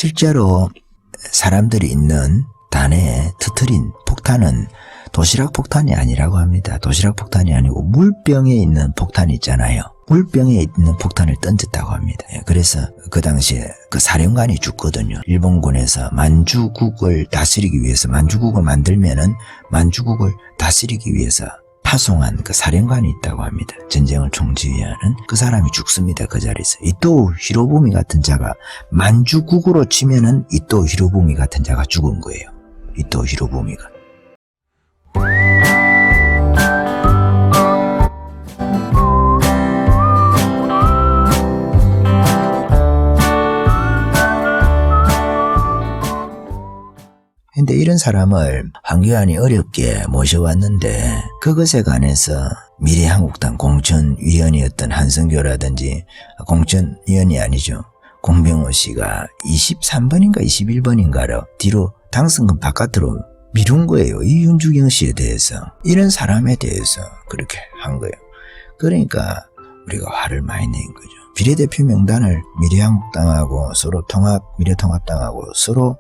실제로 사람들이 있는 단에 터뜨린 폭탄은 도시락 폭탄이 아니라고 합니다. 도시락 폭탄이 아니고 물병에 있는 폭탄이 있잖아요. 물병에 있는 폭탄을 던졌다고 합니다. 그래서 그 당시에 그 사령관이 죽거든요. 일본군에서 만주국을 다스리기 위해서, 만주국을 만들면은 만주국을 다스리기 위해서 파송한 그 사령관이 있다고 합니다. 전쟁을 총지휘하는 그 사람이 죽습니다. 그 자리에서. 이토 히로부미 같은 자가, 만주국으로 치면은 이토 히로부미 같은 자가 죽은 거예요. 이토 히로부미가. 근데 이런 사람을 황교안이 어렵게 모셔왔는데 그것에 관해서 미래한국당 공천위원이었던 한성교라든지, 공천위원이 아니죠, 공병호 씨가 23번인가 21번인가로 뒤로 당선금 바깥으로 미룬 거예요. 이 윤주경 씨에 대해서, 이런 사람에 대해서 그렇게 한 거예요. 그러니까 우리가 화를 많이 낸 거죠. 비례대표 명단을 미래한국당하고 서로 미래통합당하고 서로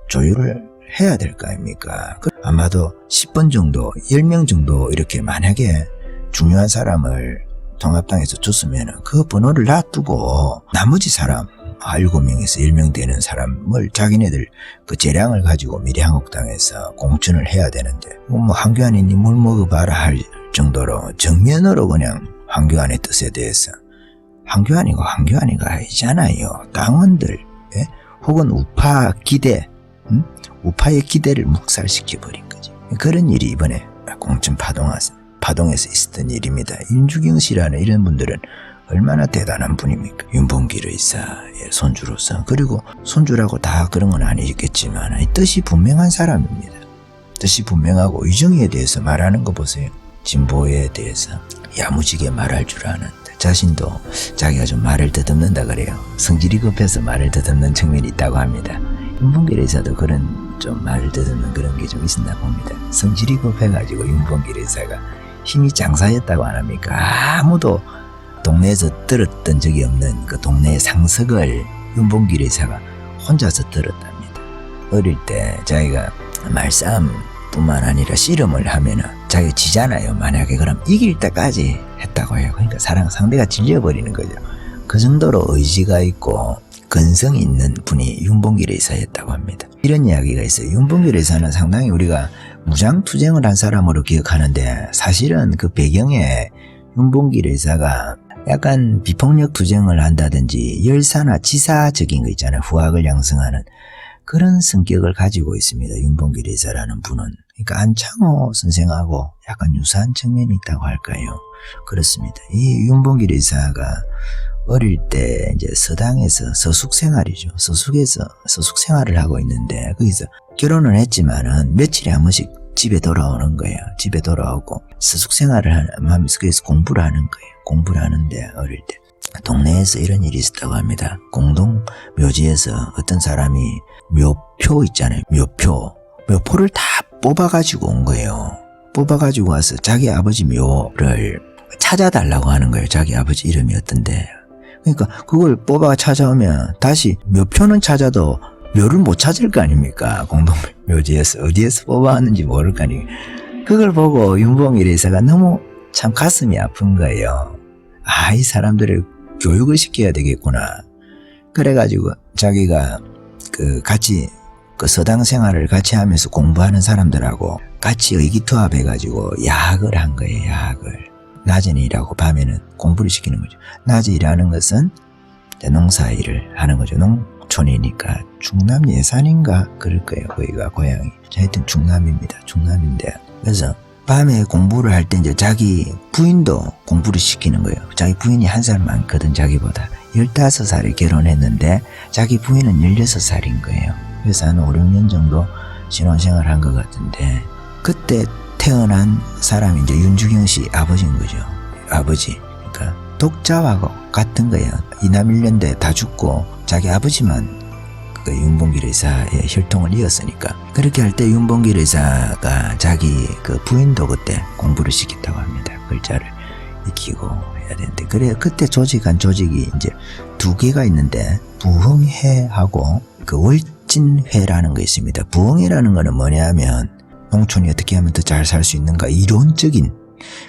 조율을 해야 될 거 아닙니까? 아마도 10번 정도, 10명 정도 이렇게 만약에 중요한 사람을 통합당에서 줬으면 그 번호를 놔두고 나머지 사람 7명에서 10명 되는 사람을 자기네들 그 재량을 가지고 미래한국당에서 공천을 해야 되는데, 뭐 황교안이 니 물 먹어봐라 할 정도로 정면으로 그냥 황교안의 뜻에 대해서, 황교안이가 아니잖아요. 당원들, 예? 혹은 우파 기대, 우파의 기대를 묵살시켜버린 거죠. 그런 일이 이번에 공천 파동에서 있었던 일입니다. 윤주경 씨라는 이런 분들은 얼마나 대단한 분입니까? 윤봉길 의사의 손주로서. 그리고 손주라고 다 그런 건 아니겠지만 뜻이 분명한 사람입니다. 뜻이 분명하고 의정에 대해서 말하는 거 보세요. 진보에 대해서 야무지게 말할 줄 아는, 자신도 자기가 좀 말을 더듬는다 그래요. 성질이 급해서 말을 더듬는 측면이 있다고 합니다. 윤봉길 의사도 그런 좀 말을 더듬는 그런 게 좀 있었나 봅니다. 성질이 급해가지고 윤봉길 의사가 힘이 장사였다고 안 합니까? 아무도 동네에서 들었던 적이 없는 그 동네의 상석을 윤봉길 의사가 혼자서 들었답니다. 어릴 때 자기가 말싸움뿐만 아니라 씨름을 하면은 자기가 지잖아요. 만약에 그럼 이길 때까지 했다고 해요. 그러니까 상대가 질려버리는 거죠. 그 정도로 의지가 있고 근성이 있는 분이 윤봉길 의사였다고 합니다. 이런 이야기가 있어요. 윤봉길 의사는 상당히 우리가 무장투쟁을 한 사람으로 기억하는데, 사실은 그 배경에 윤봉길 의사가 약간 비폭력 투쟁을 한다든지 열사나 지사적인 거 있잖아요. 후학을 양성하는 그런 성격을 가지고 있습니다. 윤봉길 의사라는 분은. 그러니까 안창호 선생하고 약간 유사한 측면이 있다고 할까요? 그렇습니다. 이 윤봉길 의사가 어릴 때 이제 서당에서 서숙 생활이죠. 서숙 생활을 하고 있는데, 거기서 결혼을 했지만은 며칠에 한 번씩 집에 돌아오는 거예요. 집에 돌아오고 서숙 생활을 하면서 거기서 공부를 하는 거예요. 공부를 하는데 어릴 때 동네에서 이런 일이 있었다고 합니다. 공동 묘지에서 어떤 사람이 묘표 있잖아요. 묘포를 다 뽑아가지고 온 거예요. 뽑아가지고 와서 자기 아버지 묘를 찾아달라고 하는 거예요. 자기 아버지 이름이 어떤데. 그러니까 그걸 뽑아 찾아오면 다시 묘표는 찾아도 묘를 못 찾을 거 아닙니까? 공동묘지에서 어디에서 뽑아왔는지 모를 거 아닙니까? 그걸 보고 윤봉길 의사가 너무 참 가슴이 아픈 거예요. 아, 이 사람들을 교육을 시켜야 되겠구나. 그래가지고 자기가 같이 서당 생활을 같이 하면서 공부하는 사람들하고 같이 의기투합해가지고 야학을 한 거예요. 야학을. 낮에는 일하고 밤에는 공부를 시키는 거죠. 낮에 일하는 것은 농사일을 하는 거죠. 농촌이니까 충남 예산인가 그럴 거예요. 거기가 고향이. 하여튼 충남입니다. 충남인데, 그래서 밤에 공부를 할 때 이제 자기 부인도 공부를 시키는 거예요. 자기 부인이 한 살 많거든. 자기보다 15살에 결혼했는데 자기 부인은 16살인 거예요. 그래서 한 5, 6년 정도 신혼생활 한 것 같은데, 그때 태어난 사람이 이제 윤주경 씨 아버지인 거죠. 아버지. 그러니까 독자하고 같은 거예요. 이남 1년대 다 죽고 자기 아버지만 그 윤봉길 의사의 혈통을 이었으니까. 그렇게 할 때 윤봉길 의사가 자기 그 부인도 그때 공부를 시켰다고 합니다. 글자를 익히고 해야 되는데, 그래 그때 조직이 이제 두 개가 있는데 부흥회하고 그 월진회라는 거 있습니다. 부흥회라는 거는 뭐냐면 농촌이 어떻게 하면 더 잘 살 수 있는가 이론적인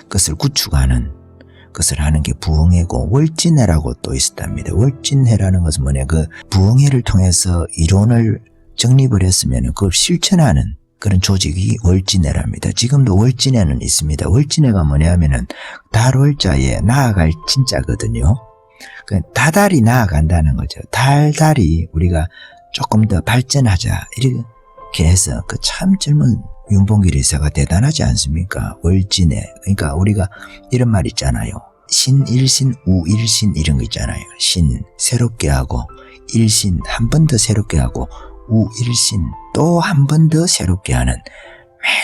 것을 구축하는 것을 하는 게 부흥회고, 월진회라고 또 있었답니다. 월진회라는 것은 뭐냐, 그 부흥회를 통해서 이론을 정립을 했으면 그걸 실천하는 그런 조직이 월진회랍니다. 지금도 월진회는 있습니다. 월진회가 뭐냐면은 달월자에 나아갈 진짜거든요. 다달이 나아간다는 거죠. 달달이 우리가 조금 더 발전하자 이렇게 해서 그 참 젊은 윤봉길 의사가 대단하지 않습니까? 월진회. 그러니까 우리가 이런 말 있잖아요. 신일신 우일신 이런 거 있잖아요. 신 새롭게 하고, 일신 한 번 더 새롭게 하고, 우일신 또 한 번 더 새롭게 하는,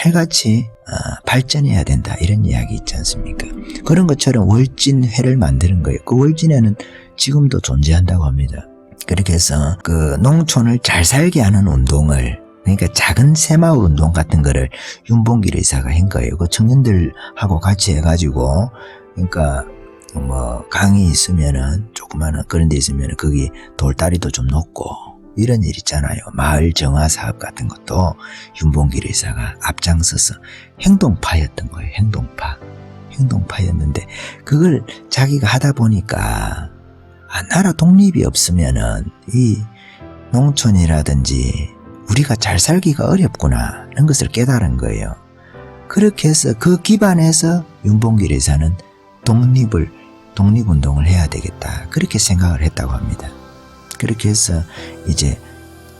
매일같이 발전해야 된다 이런 이야기 있지 않습니까? 그런 것처럼 월진회를 만드는 거예요. 그 월진회는 지금도 존재한다고 합니다. 그렇게 해서 그 농촌을 잘 살게 하는 운동을, 그러니까 작은 새마을 운동 같은 거를 윤봉길 의사가 한 거예요. 그 청년들하고 같이 해가지고, 그러니까 뭐 강이 있으면은 조그마한 그런 데 있으면은 거기 돌다리도 좀 놓고 이런 일 있잖아요. 마을 정화 사업 같은 것도 윤봉길 의사가 앞장서서 행동파였던 거예요. 행동파였는데 그걸 자기가 하다 보니까 나라 독립이 없으면은 이 농촌이라든지 우리가 잘 살기가 어렵구나 하는 것을 깨달은 거예요. 그렇게 해서 그 기반에서 윤봉길 의사는 독립운동을 해야 되겠다 그렇게 생각을 했다고 합니다. 그렇게 해서 이제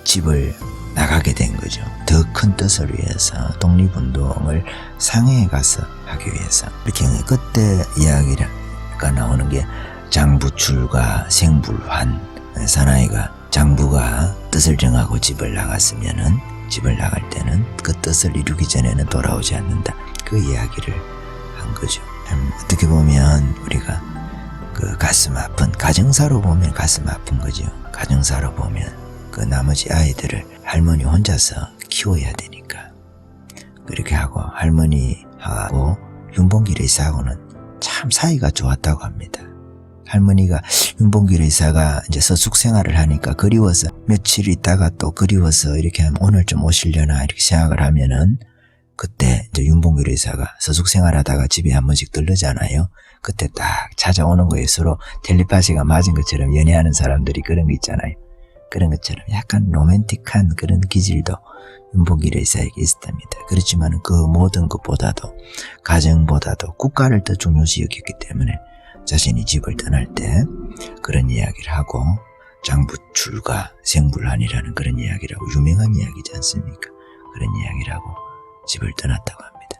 집을 나가게 된 거죠. 더 큰 뜻을 위해서 독립운동을 상해에 가서 하기 위해서. 이렇게 그때 이야기가 나오는 게 장부출과 생불환. 사나이가 장부가 뜻을 정하고 집을 나갔으면은 집을 나갈 때는 그 뜻을 이루기 전에는 돌아오지 않는다. 그 이야기를 한 거죠. 어떻게 보면 우리가 그 가슴 아픈, 가정사로 보면 가슴 아픈 거죠. 가정사로 보면 그 나머지 아이들을 할머니 혼자서 키워야 되니까. 그렇게 하고 할머니하고 윤봉길 의사하고는 참 사이가 좋았다고 합니다. 할머니가 윤봉길 의사가 이제 서숙 생활을 하니까 그리워서 며칠 있다가 또 그리워서 이렇게 하면 오늘 좀 오시려나 이렇게 생각을 하면은 그때 이제 윤봉길 의사가 서숙 생활하다가 집에 한 번씩 들르잖아요. 그때 딱 찾아오는 거예요. 서로 텔레파시가 맞은 것처럼 연애하는 사람들이 그런 거 있잖아요. 그런 것처럼 약간 로맨틱한 그런 기질도 윤봉길 의사에게 있었답니다. 그렇지만 그 모든 것보다도 가정보다도 국가를 더 중요시 여겼기 때문에 자신이 집을 떠날 때 그런 이야기를 하고 장부출과 생불환이라는 그런 이야기를 하고 유명한 이야기지 않습니까? 그런 이야기를 하고 집을 떠났다고 합니다.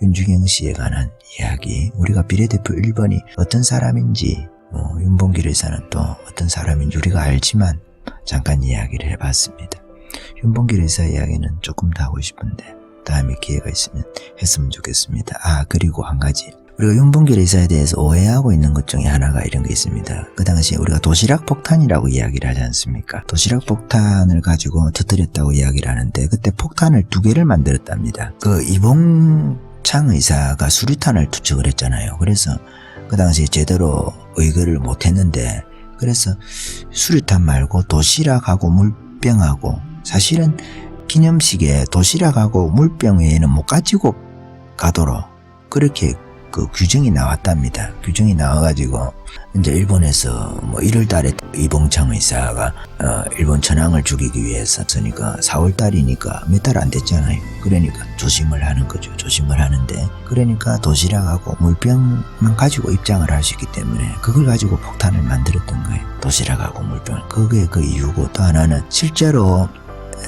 윤중형 씨에 관한 이야기, 우리가 비례대표 1번이 어떤 사람인지 윤봉길 의사는 또 어떤 사람인지 우리가 알지만 잠깐 이야기를 해봤습니다. 윤봉길 의사 이야기는 조금 더 하고 싶은데 다음에 기회가 있으면 했으면 좋겠습니다. 그리고 한 가지, 우리가 윤봉길 의사에 대해서 오해하고 있는 것 중에 하나가 이런 게 있습니다. 그 당시에 우리가 도시락 폭탄이라고 이야기를 하지 않습니까? 도시락 폭탄을 가지고 터뜨렸다고 이야기를 하는데 그때 폭탄을 2개를 만들었답니다. 그 이봉창 의사가 수류탄을 투척을 했잖아요. 그래서 그 당시에 제대로 의거를 못했는데 그래서 수류탄 말고 도시락하고 물병하고, 사실은 기념식에 도시락하고 물병 외에는 못 가지고 가도록 그렇게 그 규정이 나왔답니다. 규정이 나와가지고 이제 일본에서 1월 달에 이봉창 의사가 일본 천황을 죽이기 위해서 쓰니까 4월 달이니까 몇 달 안 됐잖아요. 그러니까 조심을 하는 거죠. 조심을 하는데 그러니까 도시락하고 물병만 가지고 입장을 하시기 때문에 그걸 가지고 폭탄을 만들었던 거예요. 도시락하고 물병을. 그게 그 이유고, 또 하나는 실제로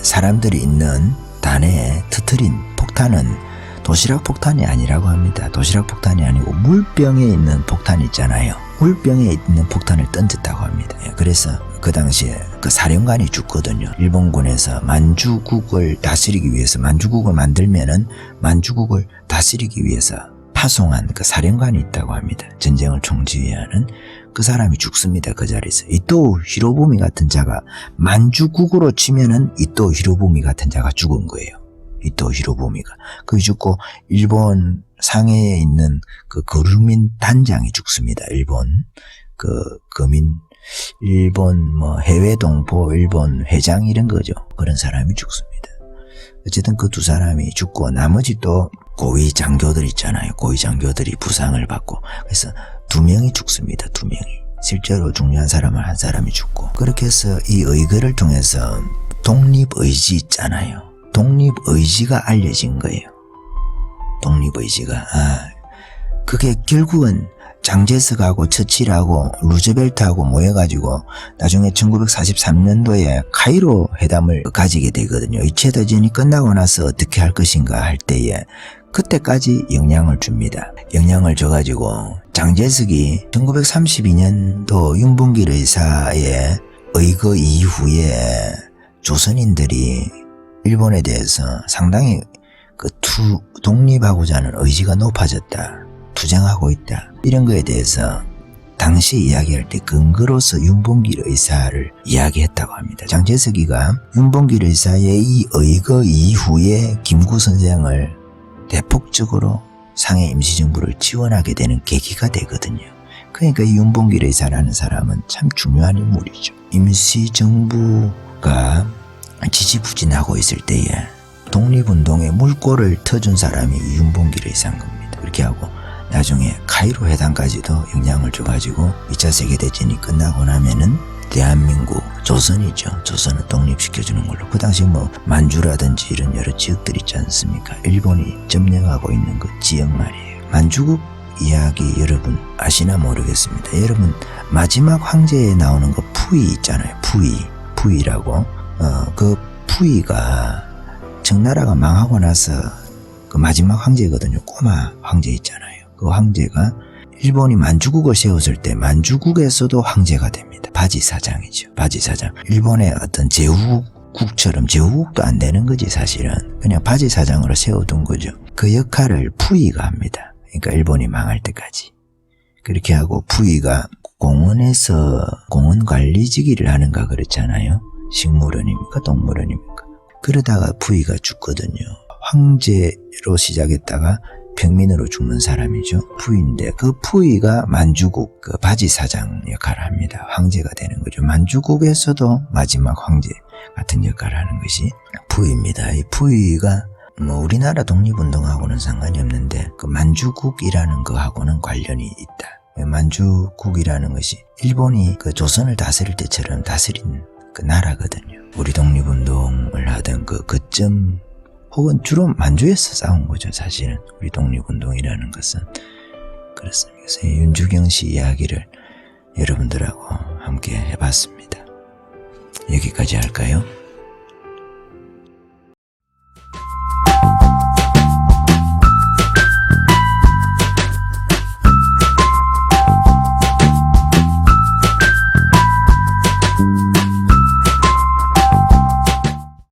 사람들이 있는 단에 터뜨린 폭탄은 도시락 폭탄이 아니라고 합니다. 도시락 폭탄이 아니고 물병에 있는 폭탄 있잖아요. 물병에 있는 폭탄을 던졌다고 합니다. 그래서 그 당시에 그 사령관이 죽거든요. 일본군에서 만주국을 다스리기 위해서, 만주국을 만들면은 만주국을 다스리기 위해서 파송한 그 사령관이 있다고 합니다. 전쟁을 총지휘하는 그 사람이 죽습니다. 그 자리에서. 이토 히로부미 같은 자가, 만주국으로 치면은 이토 히로부미 같은 자가 죽은 거예요. 이토 히로부미가. 그 죽고 일본 상해에 있는 그 거류민 단장이 죽습니다. 일본 거민, 일본 해외 동포, 일본 회장 이런 거죠. 그런 사람이 죽습니다. 어쨌든 그 두 사람이 죽고 나머지 또 고위 장교들 있잖아요. 고위 장교들이 부상을 받고 그래서 2명이 죽습니다. 2명이. 실제로 중요한 사람은 한 사람이 죽고 그렇게 해서 이 의거를 통해서 독립의지 있잖아요. 독립의지가 알려진 거예요. 독립의지가. 그게 결국은 장제석하고 처칠하고 루즈벨트하고 모여가지고 나중에 1943년도에 카이로 회담을 가지게 되거든요. 2차 대전이 끝나고 나서 어떻게 할 것인가 할 때에 그때까지 영향을 줍니다. 영향을 줘가지고 장제석이 1932년도 윤봉길 의사의 의거 이후에 조선인들이 일본에 대해서 상당히 독립하고자 하는 의지가 높아졌다. 투쟁하고 있다. 이런 거에 대해서 당시 이야기할 때 근거로서 윤봉길 의사를 이야기했다고 합니다. 장제석이가 윤봉길 의사의 이 의거 이후에 김구 선생을 대폭적으로 상해 임시정부를 지원하게 되는 계기가 되거든요. 그러니까 이 윤봉길 의사라는 사람은 참 중요한 인물이죠. 임시정부가 지지부진하고 있을 때에 독립운동에 물꼬를 터준 사람이 윤봉길 의사인 겁니다. 그렇게 하고 나중에 카이로 회담까지도 영향을 줘가지고 2차 세계대전이 끝나고 나면은 대한민국, 조선이죠. 조선을 독립시켜주는 걸로. 그 당시 만주라든지 이런 여러 지역들 있지 않습니까? 일본이 점령하고 있는 그 지역 말이에요. 만주국 이야기 여러분 아시나 모르겠습니다. 여러분 마지막 황제에 나오는 거 푸이 있잖아요. 푸이라고. 그 푸이가 청나라가 망하고 나서 그 마지막 황제거든요. 꼬마 황제 있잖아요. 그 황제가 일본이 만주국을 세웠을 때 만주국에서도 황제가 됩니다. 바지사장이죠. 바지사장. 일본의 어떤 제후국처럼 제후국도 안 되는 거지 사실은. 그냥 바지사장으로 세워둔 거죠. 그 역할을 푸이가 합니다. 그러니까 일본이 망할 때까지. 그렇게 하고 푸이가 공원에서 공원 관리직일을 하는가 그렇잖아요. 식물원입니까? 동물원입니까? 그러다가 푸이가 죽거든요. 황제로 시작했다가 평민으로 죽는 사람이죠. 푸이인데 그 푸이가 만주국 그 바지사장 역할을 합니다. 황제가 되는 거죠. 만주국에서도 마지막 황제 같은 역할을 하는 것이 푸이입니다. 이 푸이가 우리나라 독립운동하고는 상관이 없는데 그 만주국이라는 거하고는 관련이 있다. 만주국이라는 것이 일본이 그 조선을 다스릴 때처럼 다스린 그 나라거든요. 우리 독립운동을 하던 그 거점 혹은 주로 만주에서 싸운 거죠. 사실은 우리 독립운동이라는 것은 그렇습니다. 그래서 윤주경 씨 이야기를 여러분들하고 함께 해봤습니다. 여기까지 할까요?